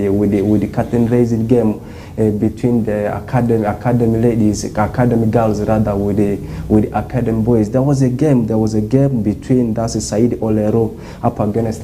with the curtain raising game between the academy ladies, academy girls rather, with the academy boys. There was a game between Said Olero up against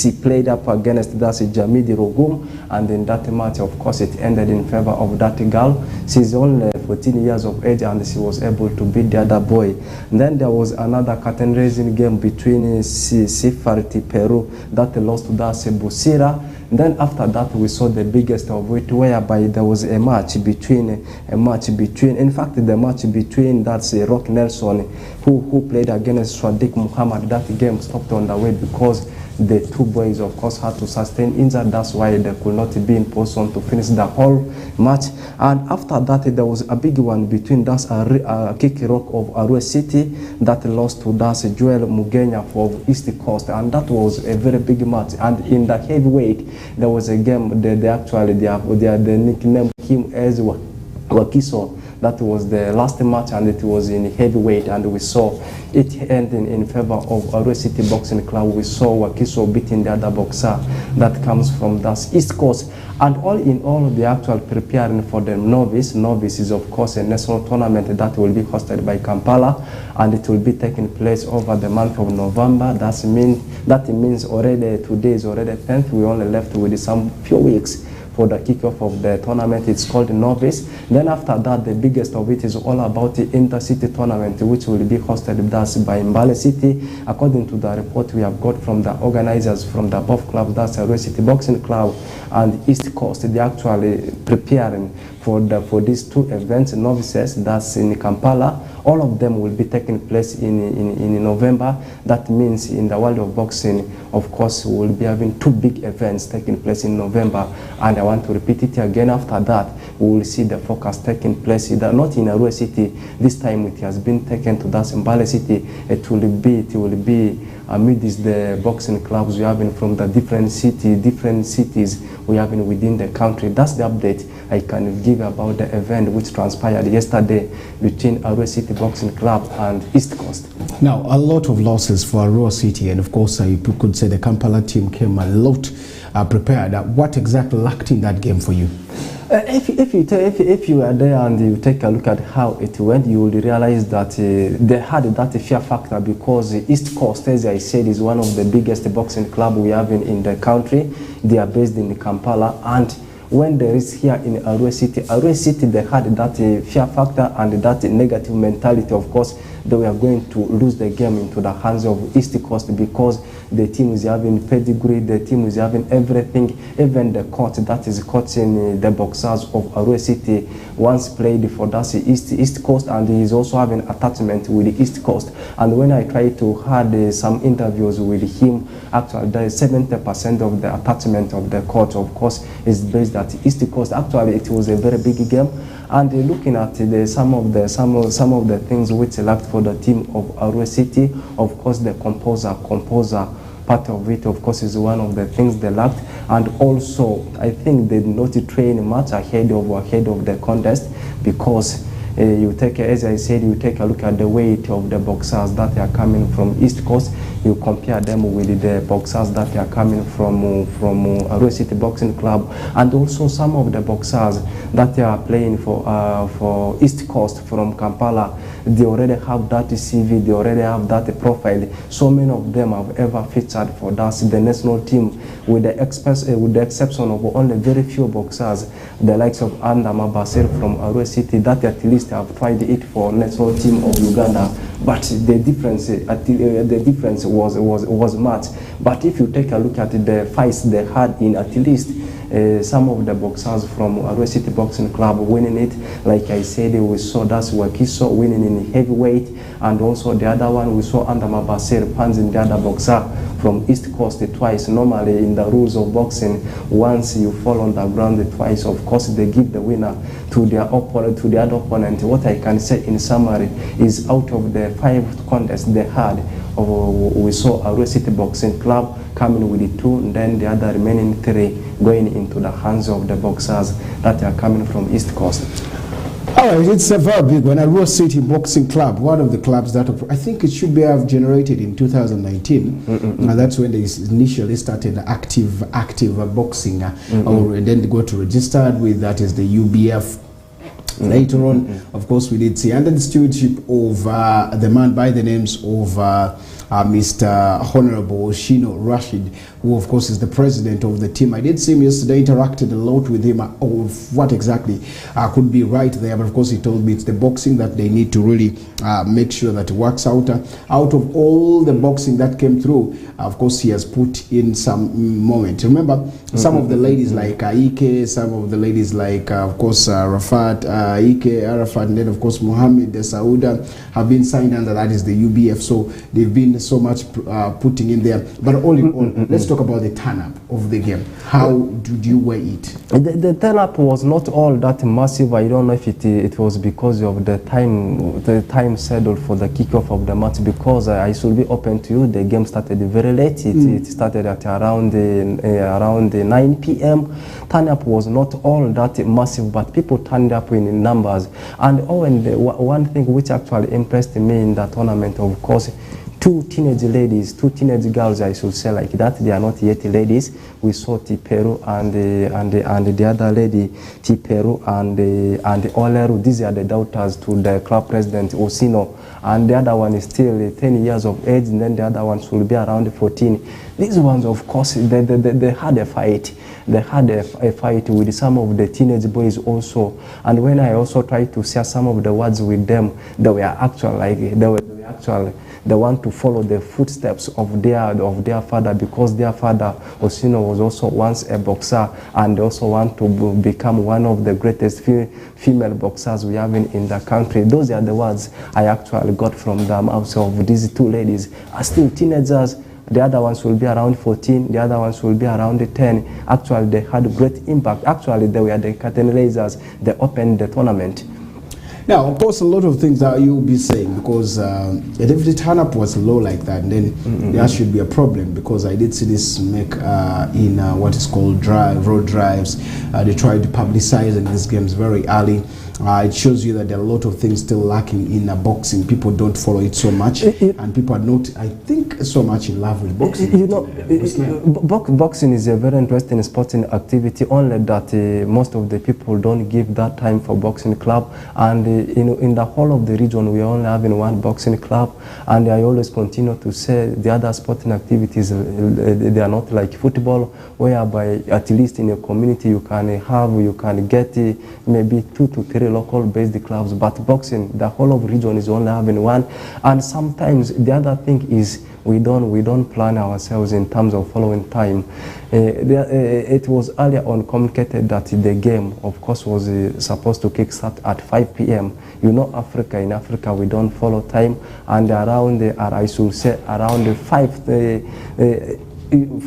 he played up against Jamidi Rogum, and in that match, of course, it ended in favor of that girl. She's only 14 years of age, and she was able to beat the other boy. And then there was another curtain raising game between Sifarti Peru that lost to Busira. And then after that, we saw the biggest of it, whereby there was a match between, in fact, the match between Rock Nelson, who played against Swadik Muhammad. That game stopped on the way because the two boys, of course, had to sustain injury. That's why they could not be in position to finish the whole match. And after that, there was a big one between Kiki Rock of Arua City that lost to Joel Mugenya for East Coast, and that was a very big match. And in the heavyweight, there was a game. They nicknamed him as Wakiso. That was the last match, and it was in heavyweight, and we saw it ending in favor of Arua City Boxing Club. We saw Wakiso beating the other boxer that comes from that East Coast. And all in all, the actual preparing for the novice. Novice is, of course, a national tournament that will be hosted by Kampala, and it will be taking place over the month of November. That means already today is already 10th. We only left with some few weeks for the kickoff of the tournament. It's called Novice. Then after that, the biggest of it is all about the intercity tournament, which will be hosted thus by Mbale City. According to the report we have got from the organizers from the above clubs, that's Arua City Boxing Club and East Coast, they actually preparing for these two events, novices, that's in Kampala. All of them will be taking place in November. That means in the world of boxing, of course, we will be having two big events taking place in November. And I want to repeat it again. After that, we will see the focus taking place, not in Arua City. This time it has been taken to that Mbale City. It will be amidst the boxing clubs we have from the different cities we have within the country. That's the update I can give about the event which transpired yesterday between Arua City Boxing Club and East Coast. Now, a lot of losses for Arua City, and of course, you could say the Kampala team came a lot prepared. What exactly lacked in that game for you? If you are there and you take a look at how it went, you will realize that they had that fear factor, because East Coast, as I said, is one of the biggest boxing club we have in the country. They are based in Kampala, and when there is here in Arua City, they had that fear factor and that negative mentality. Of course, they were going to lose the game into the hands of East Coast, because the team is having pedigree, the team is having everything. Even the coach that is coaching the boxers of Arua City once played for that East Coast, and he is also having attachment with the East Coast. And when I tried to had some interviews with him, actually there is 70% of the attachment of the coach, of course, is based at East Coast. Actually, it was a very big game. And looking at some of the things which lacked for the team of Arua City, of course, the composer part of it, of course, is one of the things they lacked. And also, I think they did not train much ahead of the contest, because as I said, you take a look at the weight of the boxers that are coming from East Coast. You compare them with the boxers that are coming from Arua City Boxing Club, and also some of the boxers that are playing for East Coast from Kampala. They already have that CV, they already have that profile. So many of them have ever featured for the national team, with the exception of only very few boxers, the likes of Andama Basir from Arua City, that at least have tried it for national team of Uganda. But the difference was much. But if you take a look at the fights they had in at least some of the boxers from Arua City Boxing Club winning it, like I said, we saw that's Wakiso winning in heavyweight, and also the other one we saw Andama Basir punching the other boxer from East Coast twice. Normally in the rules of boxing, once you fall on the ground twice, of course they give the winner to their opponent, to the other opponent. What I can say in summary is, out of the 5 contests they had, we saw Arua City Boxing Club coming with the 2, and then the other remaining 3 going into the hands of the boxers that are coming from East Coast. All right, it's a very big one. Arua City Boxing Club, one of the clubs that I think it should be have generated in 2019. That's when they initially started active boxing, and then they got registered with, that is the UBF. Later on, of course, we did see under the stewardship of the man by the names of Mr. Honorable Shino Rashid, who of course is the president of the team. I did see him yesterday, interacted a lot with him of what exactly could be right there, but of course he told me it's the boxing that they need to really make sure that it works out. Out of all the boxing that came through, of course he has put in some moment. Remember, some of the ladies like Ike, some of the ladies like of course Rafat, Ike, Arafat, and then of course Mohammed Sauda have been signed under, that is the UBF, so they've been so much putting in there. But all in all, let's talk about the turn-up of the game. How did you weigh it? The turn-up was not all that massive. I don't know if it was because of the time scheduled for the kickoff of the match, because I should be open to you, the game started very late. It started at around 9 p.m. Turn-up was not all that massive, but people turned up in numbers. And one thing which actually impressed me in the tournament, of course, two teenage girls, I should say like that. They are not yet ladies. We saw Tiperu and the other lady, Tiperu and Oleru. These are the daughters to the club president Osino, and the other one is still 10 years of age, and then the other one should be around 14. These ones, of course, they had a fight. They had a fight with some of the teenage boys also. And when I also tried to share some of the words with them, they were actually they want to follow the footsteps of their father, because their father Osino was also once a boxer, and they also want to become one of the greatest female boxers we have in the country. Those are the words I actually got from the mouths of these two ladies. Are still teenagers. The other ones will be around 14, the other ones will be around 10. Actually, they had great impact. Actually, they were the curtain raisers. They opened the tournament. Now, of course, a lot of things that you'll be saying, because if the turn-up was low like that, then there should be a problem, because I did see this make in what is called road drives. They tried publicizing these games very early. It shows you that there are a lot of things still lacking in boxing. People don't follow it so much, and people are not, I think, so much in love with boxing. You know, boxing is a very interesting sporting activity, only that most of the people don't give that time for boxing club. And in the whole of the region, we are only having one boxing club, and I always continue to say the other sporting activities, they are not like football, whereby at least in a community you can get maybe 2 to 3 local-based clubs, but boxing, the whole of region is only having one. And sometimes the other thing is we don't plan ourselves in terms of following time. It was earlier on communicated that the game, of course, was supposed to kickstart at 5 p.m. You know, in Africa, we don't follow time, and around I should say around 5.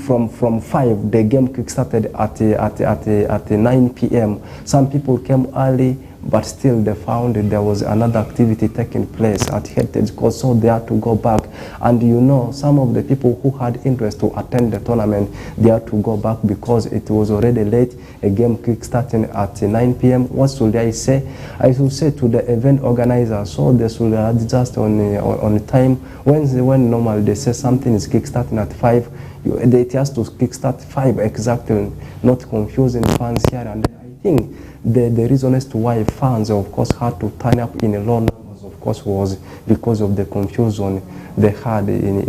From 5, the game kickstarted at 9 p.m. Some people came early, but still they found there was another activity taking place at Heritage Court, so they had to go back. And you know, some of the people who had interest to attend the tournament, they had to go back because it was already late. A game kickstarting at 9 p.m. What should I say? I should say to the event organizer, so they should adjust on time. When normally they say something is kickstarting at 5, it has to kickstart 5 exactly, not confusing fans here and there. I think the reason as to why fans, of course, had to turn up in a low numbers, of course, was because of the confusion they had in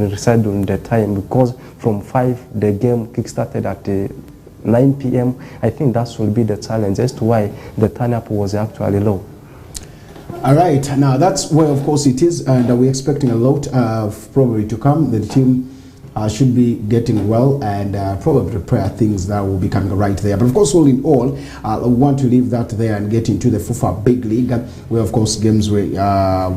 rescheduling the time. Because from 5, the game kickstarted at 9 p.m. I think that should be the challenge as to why the turn-up was actually low. All right, now that's where, of course, it is, and we're expecting a lot probably to come. The team should be getting well and probably prepare things that will be coming right there. But of course, all in all, I want to leave that there and get into the FUFA Big League, where of course games were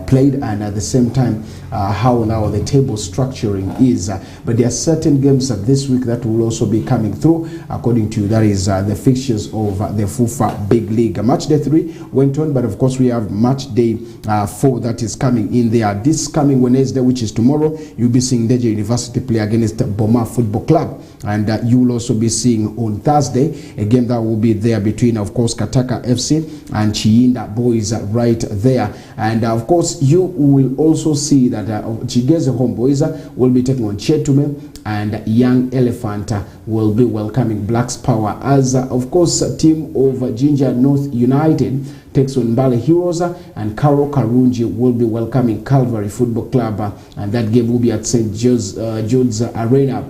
played, and at the same time how now the table structuring is. But there are certain games this week that will also be coming through, according to that is the fixtures of the FUFA Big League. Match day 3 went on, but of course we have match day 4 that is coming in there. This coming Wednesday, which is tomorrow, you'll be seeing Deja University play against Boma Football Club. And you will also be seeing on Thursday a game that will be there between, of course, Kataka FC and Chiinda Boys right there. And of course, you will also see that Chigeze Homeboys will be taking on Chetume, and Young Elephant will be welcoming Blacks Power, as of course a team of Ginger North United takes on Mbale Heroes, and Karo Karunji will be welcoming Calvary Football Club, and that game will be at St. Jude's Arena.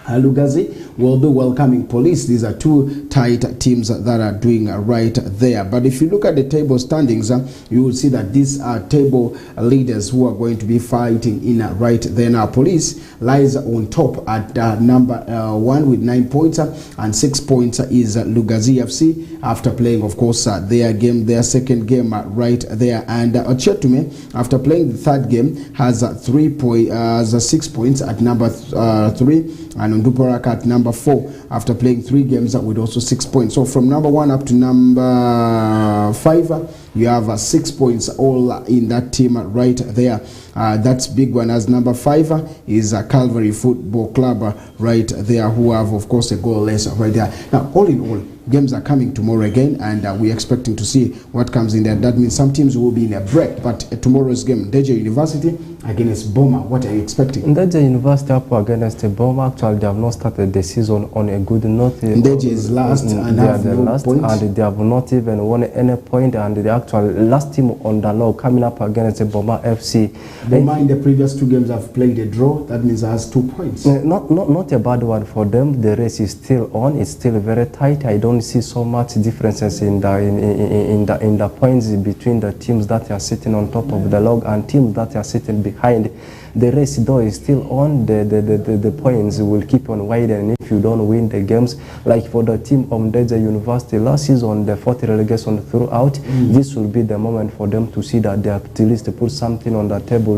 Lugazi will be welcoming Police. These are two tight teams that are doing right there. But if you look at the table standings, you will see that these are table leaders who are going to be fighting in right there. Now Police lies on top at number 1 with 9 points, and 6 points is Lugazi FC after playing, of course, their second game right there. And Ochetume, after playing the third game, has 6 points at number 3, and Nduparaka at number 4 after playing 3 games with also 6 points. So from number 1 up to number 5, you have 6 points all in that team right there. That's big one, as number 5 is Calvary Football Club right there, who have, of course, a goal less right there. Now, all in all, games are coming tomorrow again, and we're expecting to see what comes in there. That means some teams will be in a break, but tomorrow's game, Deja University against Boma, what are you expecting? Deja University up against Boma. Actually, they have not started the season on a good note. Deja is last and they have are the no last, points. and they have not even won any point, and the actual last team on the log coming up against Boma FC. Boma in the previous 2 games have played a draw. That means it has 2 points. Not a bad one for them. The race is still on. It's still very tight. I don't see so much differences in the points between the teams that are sitting on top of the log and teams that are sitting behind. The race though is still on. The points will keep on widening if you don't win the games. Like for the team of Deja University last season, the 40 relegation throughout, this will be the moment for them to see that they have at least to put something on the table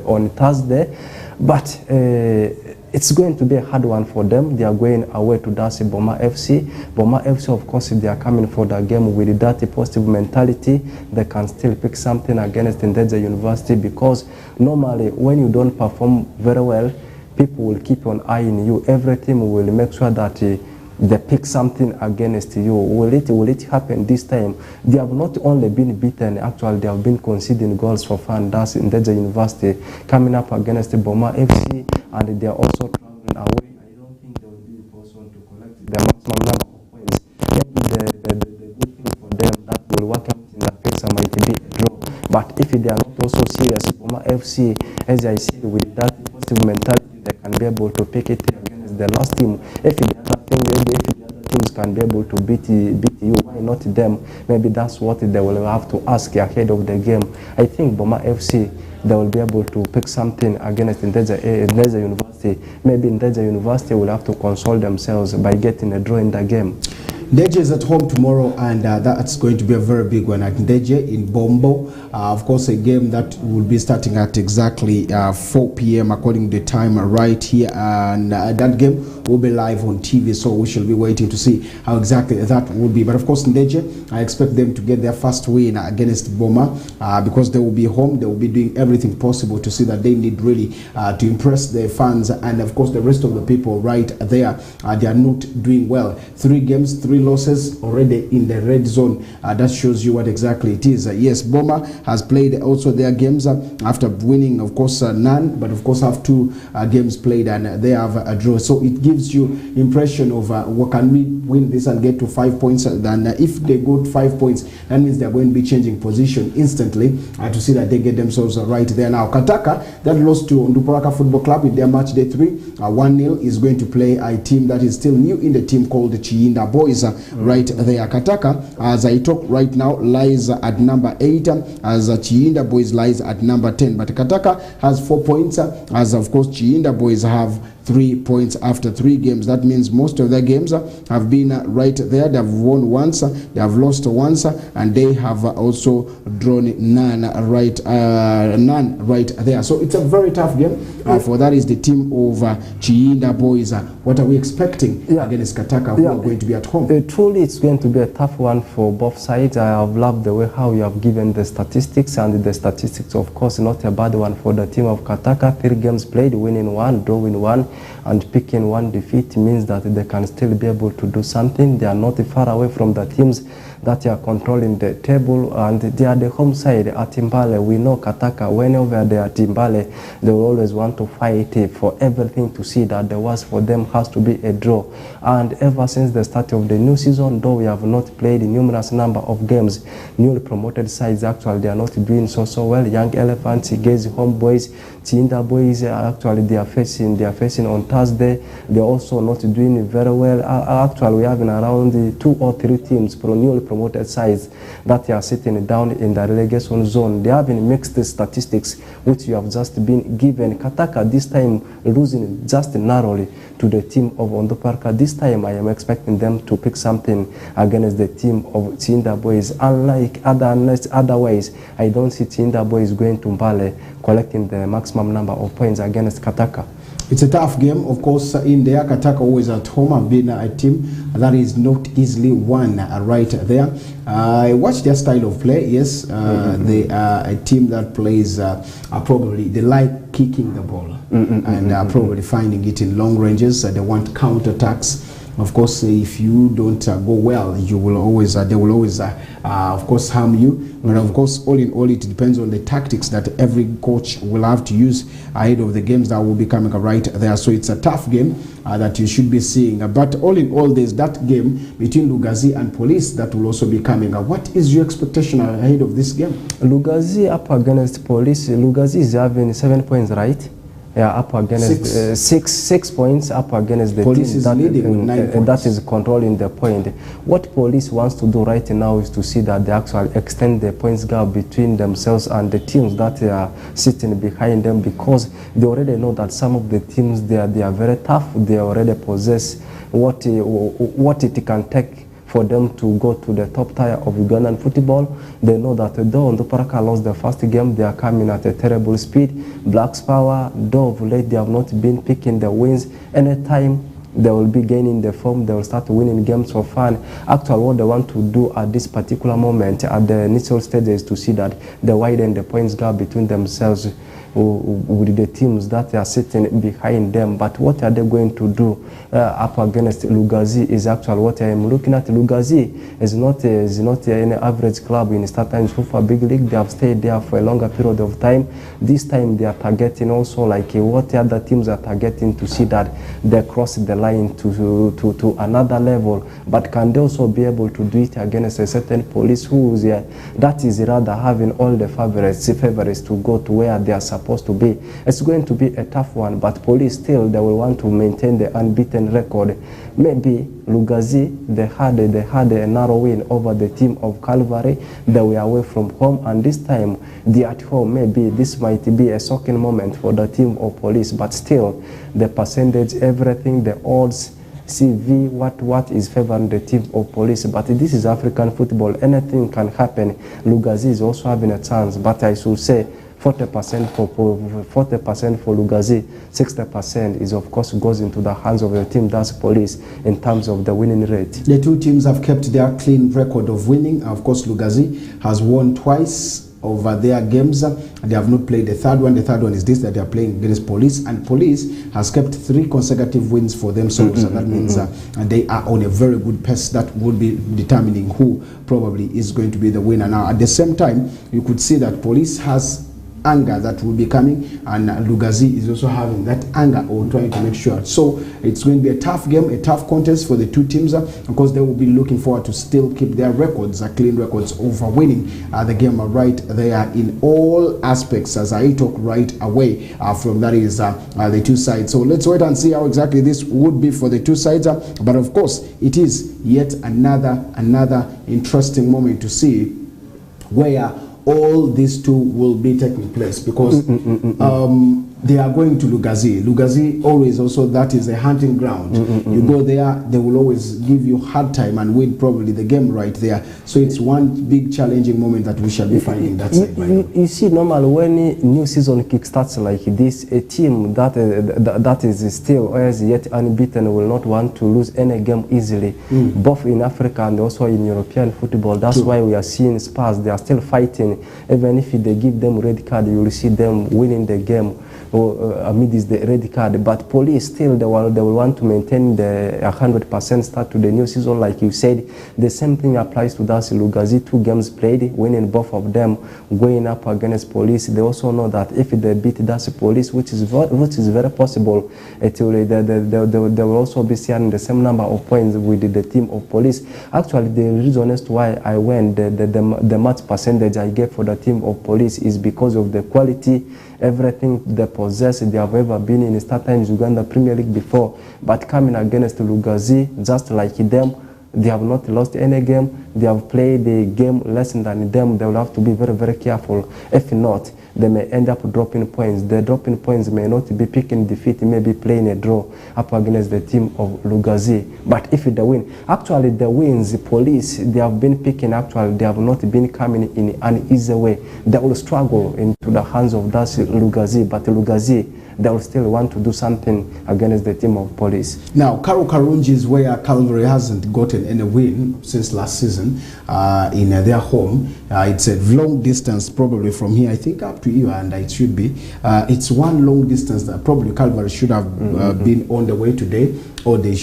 on Thursday. But it's going to be a hard one for them. They are going away to Dasi Boma FC. Boma FC, of course, if they are coming for the game with that positive mentality, they can still pick something against Deja University, because normally when you don't perform very well, people will keep an eye on you. Every team will make sure that they pick something against you. Will it happen this time? They have not only been beaten, actually they have been conceding goals for fun. That's in Deja University coming up against Boma FC, and they are also traveling away. I don't think they will be the person to collect the maximum number of points. Maybe the good thing for them that will work out in the face might be a draw. But if they are not also serious, Boma FC, as I said, with that positive mentality, they can be able to pick it against the last team. If the other teams can be able to beat you, why not them? Maybe that's what they will have to ask ahead of the game. I think Boma FC, they will be able to pick something against Deja University. Maybe Deja University will have to console themselves by getting a draw in the game. Deja is at home tomorrow, and that's going to be a very big one at Deja in Bombo. Of course, a game that will be starting at exactly 4 p.m. according to the time right here, and that game will be live on TV, so we shall be waiting to see how exactly that will be. But of course, in Deja, I expect them to get their first win against Boma, because they will be home. They will be doing everything possible to see that they need really to impress their fans, and of course the rest of the people right there. They are not doing well. 3 games, 3 losses already in the red zone. That shows you what exactly it is. Yes, Boma has played also their games after winning, of course, none, but of course have 2 games played, and they have a draw. So it gives you impression of what can we win this and get to 5 points. Then if they go to 5 points, that means they're going to be changing position instantly to see that they get themselves right there. Now Kataka, that lost to Nduparaka Football Club in their match day 3 1-0, is going to play a team that is still new in the team called the Chiinda Boys right there. Kataka, as I talk right now, lies at number 8, as Chiinda Boys lies at number 10. But Kataka has 4 points, as of course Chiinda Boys have 3 points after 3 games. That means most of their games have been right there. They have won once, they have lost once, and they have also drawn none right there. So it's a very tough game. For that is the team of Chiinda boys. What are we expecting against Kataka, who are going to be at home? Truly, it's going to be a tough one for both sides. I have loved the way how you have given the statistics, and the statistics, of course, not a bad one for the team of Kataka. 3 games played, winning 1, drawing 1, and picking 1 defeat means that they can still be able to do something. They are not far away from the teams that are controlling the table, and they are the home side at Timbale. We know Kataka, whenever they are Timbale, they will always want to fight for everything to see that the worst for them has to be a draw. And ever since the start of the new season, though we have not played a numerous number of games, newly promoted sides actually they are not doing so well. Young Elephants, Gezi Homeboys, Chinda Boys, actually they are facing on Thursday. They are also not doing very well. Actually, we have around 2 or 3 teams from newly promoted sides that are sitting down in the relegation zone. They have been mixed statistics, which you have just been given. Kataka this time losing just narrowly to the team of Ondoparka. This time I am expecting them to pick something against the team of Chinda Boys. Unlike otherwise, I don't see Chinda Boys going to Mbale collecting the maximum number of points against Kataka. It's a tough game, of course. In there, Kataka always at home have been a team that is not easily won right there. I watched their style of play. Yes, they are a team that plays probably they like kicking the ball and probably finding it in long ranges. They want counter-attacks. Of course, if you don't go well, you will always they will always of course harm you. But of course, all in all, it depends on the tactics that every coach will have to use ahead of the games that will be coming right there. So it's a tough game that you should be seeing. But all in all, there's that game between Lugazi and Police that will also be coming. What is your expectation ahead of this game? Lugazi up against Police. Lugazi is having 7 points, right? Yeah, up against 6 points up against the Police team is leading with 9 points. That is controlling the point. What Police wants to do right now is to see that they actually extend the points gap between themselves and the teams that are sitting behind them, because they already know that some of the teams they are very tough. They already possess what it can take for them to go to the top tier of Ugandan football. They know that though Ondoparaka lost the first game, they are coming at a terrible speed. Blacks Power, though of late they have not been picking the wins. Anytime they will be gaining the form, they will start winning games for fun. Actually, what they want to do at this particular moment, at the initial stage, is to see that they widen the points gap between themselves with the teams that are sitting behind them. But what are they going to do up against Lugazi is actually what I am looking at. Lugazi is not any average club in Startime Super Big League. They have stayed there for a longer period of time. This time they are targeting also like what other teams are targeting, to see that they cross the line to another level. But can they also be able to do it against a certain Police who is that is rather having all the favorites to go to where they are supposed to be? It's going to be a tough one, but Police still, they will want to maintain the unbeaten record. Maybe Lugazi, they had a narrow win over the team of Calvary. They were away from home, and this time they at home. Maybe this might be a shocking moment for the team of Police, but still the percentage, everything, the odds, CV, what is favoring the team of Police. But this is African football, anything can happen. Lugazi is also having a chance, but I should say 40% for Lugazi, 60% is of course goes into the hands of the team that's Police in terms of the winning rate. The two teams have kept their clean record of winning. Of course, Lugazi has won twice over their games. They have not played the third one. The third one is this, that they are playing against Police, and Police has kept 3 consecutive wins for themselves. So that means they are on a very good pace that will be determining who probably is going to be the winner. Now, at the same time, you could see that Police has anger that will be coming, and Lugazi is also having that anger or trying to make sure. So it's going to be a tough game, a tough contest for the two teams, because they will be looking forward to still keep their records, clean records over winning the game right there in all aspects, as I talk right away from that is the two sides. So let's wait and see how exactly this would be for the two sides, but of course it is yet another interesting moment to see where all these two will be taking place, because they are going to Lugazi. Lugazi always also, that is a hunting ground. You go there, they will always give you hard time and win probably the game right there. So it's one big challenging moment that we shall be finding that side. You see, normally when a new season kickstarts like this, a team that is still as yet unbeaten will not want to lose any game easily, both in Africa and also in European football. That's why we are seeing Spurs, they are still fighting. Even if they give them red card, you will see them winning the game amidst the red card. But Police still, they will want to maintain the 100% start to the new season. Like you said, the same thing applies to Dasi Lugazi. 2 games played, winning both of them, going up against Police. They also know that if they beat Dasi Police, which is very possible, they will also be sharing the same number of points with the team of Police. Actually, the reason as to why I went, the match percentage I gave for the team of Police is because of the quality, everything they possess. They have ever been in StarTimes Uganda Premier League before, but coming against Lugazi, just like them, they have not lost any game. They have played the game less than them. They will have to be very, very careful. If not, they may end up dropping points. The dropping points may not be picking defeat, maybe playing a draw up against the team of Lugazi. But if they win, actually the wins, the Police, they have been picking, actually they have not been coming in an easy way. They will struggle into the hands of that Lugazi, but Lugazi, they will still want to do something against the team of Police. Now, Karo Karunji is where Calvary hasn't gotten any win since last season in their home. It's a long distance probably from here, I think, up to you, and it should be. It's one long distance that probably Calvary should have been on the way today, or they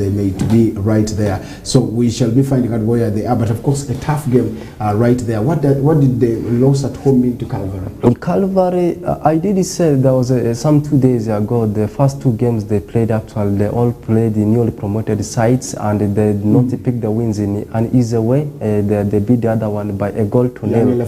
may be right there. So we shall be finding out where they are. But of course, a tough game right there. What did the loss at home mean to Calvary? In Calvary, I did say there was some 2 days ago, the first 2 games they played, actually, they all played in newly promoted sides, and they did not pick the wins in an easy way. They beat the other one by a goal to nil.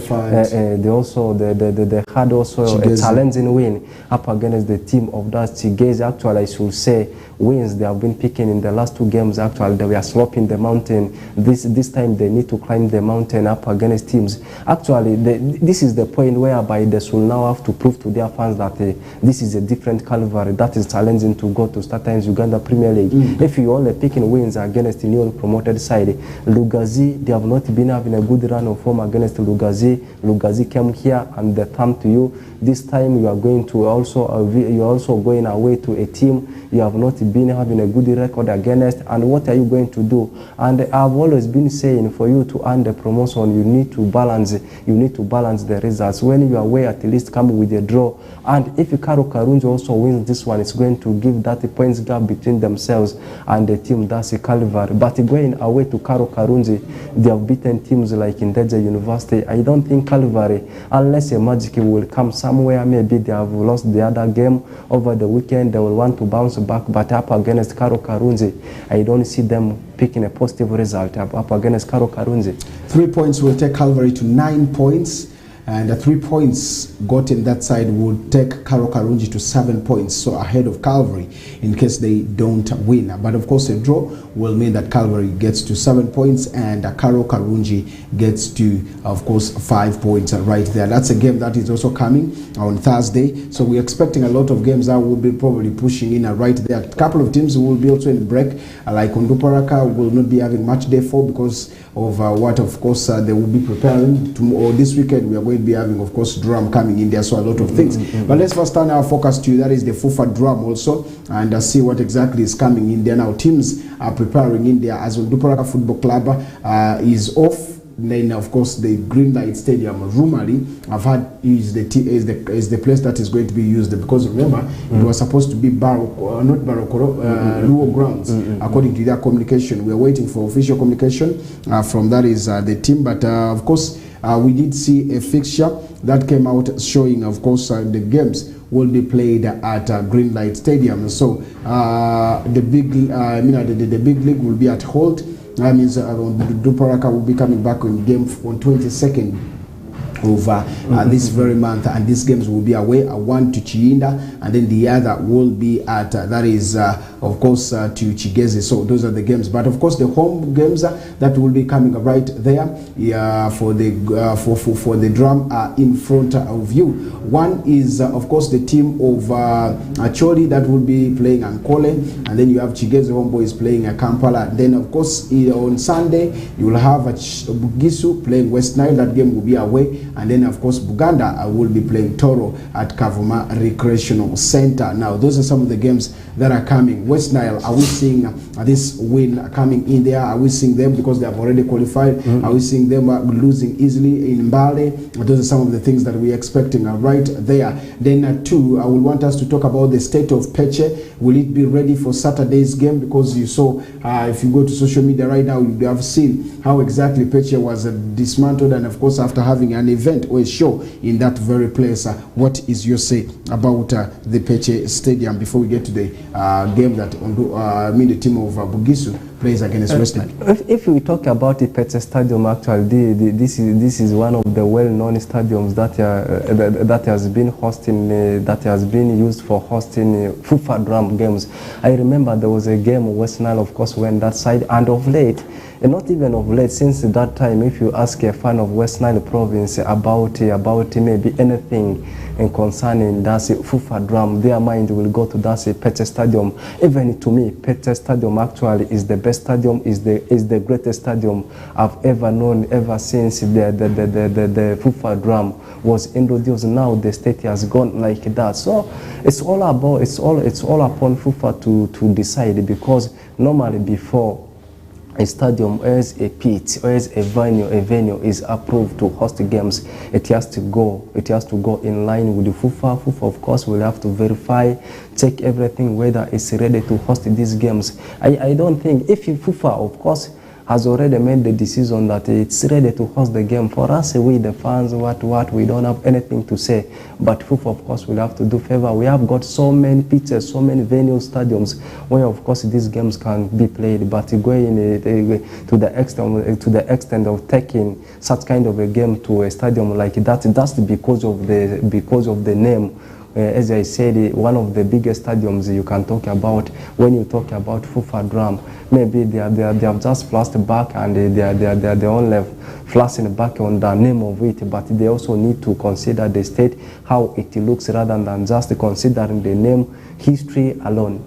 They had also a challenging win up against the team of that Chigeze. Actually, I should say, wins they have been picking in the last 2 games. Actually, they were sloping the mountain. This time they need to climb the mountain up against teams. Actually, this is the point whereby they should now have to prove to their fans that this is a different Calvary that is challenging to go to StarTimes Uganda Premier League. If you only picking wins against the newly promoted side, Lugazi, they have not been having a good run of form against Lugazi. Lugazi came here and they come to you. This time you are going to you're also going away to a team you have not been having a good record against, and what are you going to do? And I've always been saying, for you to earn the promotion, you need to balance the results. When you are away, at least come with a draw. And if Karo Karunji also wins this one, it's going to give that points gap between themselves and the team that's Calvary. But going away to Karo Karunji, they have beaten teams like Indeja University. I don't think Calvary, unless a magic will come somewhere, maybe they have lost the other game over the weekend, they will want to bounce back. But up against Karo Karunji, I don't see them picking a positive result up against Karo Karunji. 3 points will take Calvary to 9 points. And the 3 points got in that side will take Karo Karunji to 7 points, so ahead of Calvary in case they don't win. But of course, a draw will mean that Calvary gets to 7 points and Karo Karunji gets to, of course, 5 points right there. That's a game that is also coming on Thursday. So we're expecting a lot of games that will be probably pushing in right there. A couple of teams will be also in break, like Onduparaka will not be having match day 4 because of what, of course, they will be preparing or this weekend. We are going to be having, of course, drum coming in there, so a lot of things. But let's first turn our focus to that is the FUFA drum also, and see what exactly is coming in there. Now teams are preparing in there as Onduparaka Football Club is off. Then of course the Greenlight Stadium rumorly I've had is the place that is going to be used, because remember it was supposed to be Luo grounds according to their communication. We are waiting for official communication from that is the team, but of course we did see a fixture that came out showing, of course, the games will be played at Greenlight Stadium. So the big league will be at Holt. That means Duparaka will be coming back on game on 22nd of this very month, and these games will be away. One to Chiinda, and then the other will be at that is of course, to Chigeze. So those are the games. But of course, the home games that will be coming right there for the drum in front of you. One is, of course, the team of Acholi that will be playing Ankole, and then you have Chigeze Homeboys playing Kampala. Then, of course, on Sunday, you will have Bugisu playing Westnile. That game will be away. And then, of course, Buganda will be playing Toro at Kavuma Recreational Center. Now, those are some of the games that are coming. Westnile, are we seeing this win coming in there? Are we seeing them because they have already qualified? Are we seeing them losing easily in Mbale? Those are some of the things that we're expecting right there. Then two, I will want us to talk about the state of Peche. Will it be ready for Saturday's game? Because you saw, if you go to social media right now, you have seen how exactly Peche was dismantled, and of course after having an event or a show in that very place. What is your say about the Peche Stadium before we get to the game that the team of Bugisu plays against Westnile? If we talk about the Peche Stadium, actually, this is one of the well-known stadiums that has been hosting, that has been used for hosting FIFA drum games. I remember there was a game Westnile, of course, went that side, and of late, and not even of late, since that time, if you ask a fan of Westnile province about maybe anything concerning that FIFA drum, their mind will go to that Peche Stadium. Even to me, Peche Stadium actually is the best stadium, is the greatest stadium I've ever known, ever since the FIFA drum was introduced. Now the state has gone like that. So it's all upon FIFA to decide, because normally before a stadium as a pit or as a venue is approved to host games, it has to go in line with the FIFA. FIFA, of course, will have to verify, check everything whether it's ready to host these games. I don't think, if FIFA, of course, has already made the decision that it's ready to host the game, for us, we the fans, we don't have anything to say. But FIFA, of course, will have to do favor. We have got so many pitches, so many venue stadiums where, of course, these games can be played. But going to the extent of taking such kind of a game to a stadium like that, that's because of the name. As I said, one of the biggest stadiums you can talk about when you talk about FIFA drum. Maybe they have just flashed back, and they only flashing back on the name of it, but they also need to consider the state, how it looks, rather than just considering the name history alone.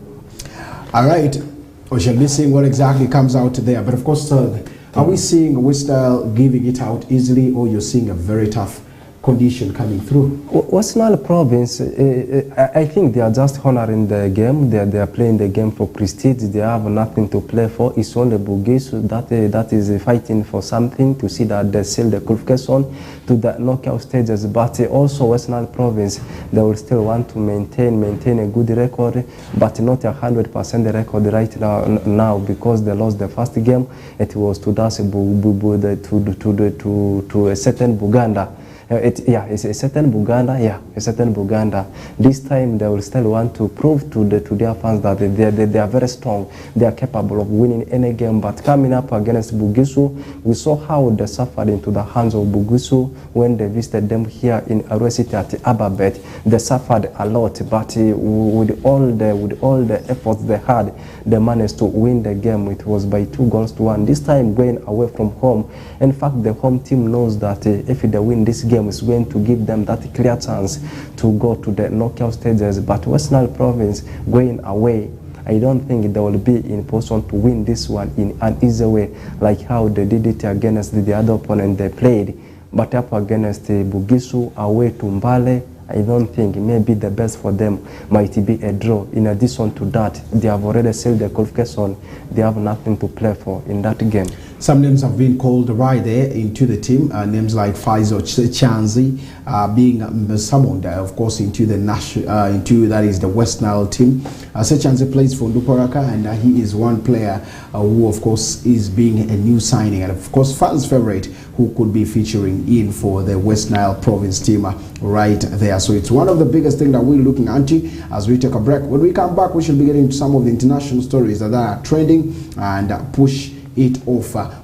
All right, we shall be seeing what exactly comes out there. But of course, are we seeing Westnile giving it out easily, or you're seeing a very tough condition coming through? Westnile province, I think they are just honoring the game. They are playing the game for prestige. They have nothing to play for. It's only Bugisu that is fighting for something, to see that they seal the qualification to the knockout stages. But also Westnile province, they will still want to maintain a good record, but not 100% record right now, because they lost the first game. It was to a certain Buganda. It's a certain Buganda. This time they will still want to prove to their fans that they are very strong. They are capable of winning any game. But coming up against Bugisu, we saw how they suffered into the hands of Bugisu when they visited them here in Arua City at Ababet. They suffered a lot, but with all the efforts they had, they managed to win the game. It was by 2-1. This time going away from home. In fact, the home team knows that if they win this game, is going to give them that clear chance to go to the knockout stages. But Westnile province going away, I don't think they will be in position to win this one in an easy way, like how they did it against the other opponent they played. But up against Bugisu, away to Mbale, I don't think maybe the best for them might be a draw. In addition to that, they have already sealed their qualification. They have nothing to play for in that game. Some names have been called right there into the team. Names like Faizo Chanzi being summoned, of course, into the that is the Westnile team. Sechanzi plays for Nduporaka, and he is one player who, of course, is being a new signing, and of course, fans' favorite, who could be featuring in for the Westnile province team right there. So it's one of the biggest things that we're looking into as we take a break. When we come back, we shall be getting to some of the international stories that are trending and push it off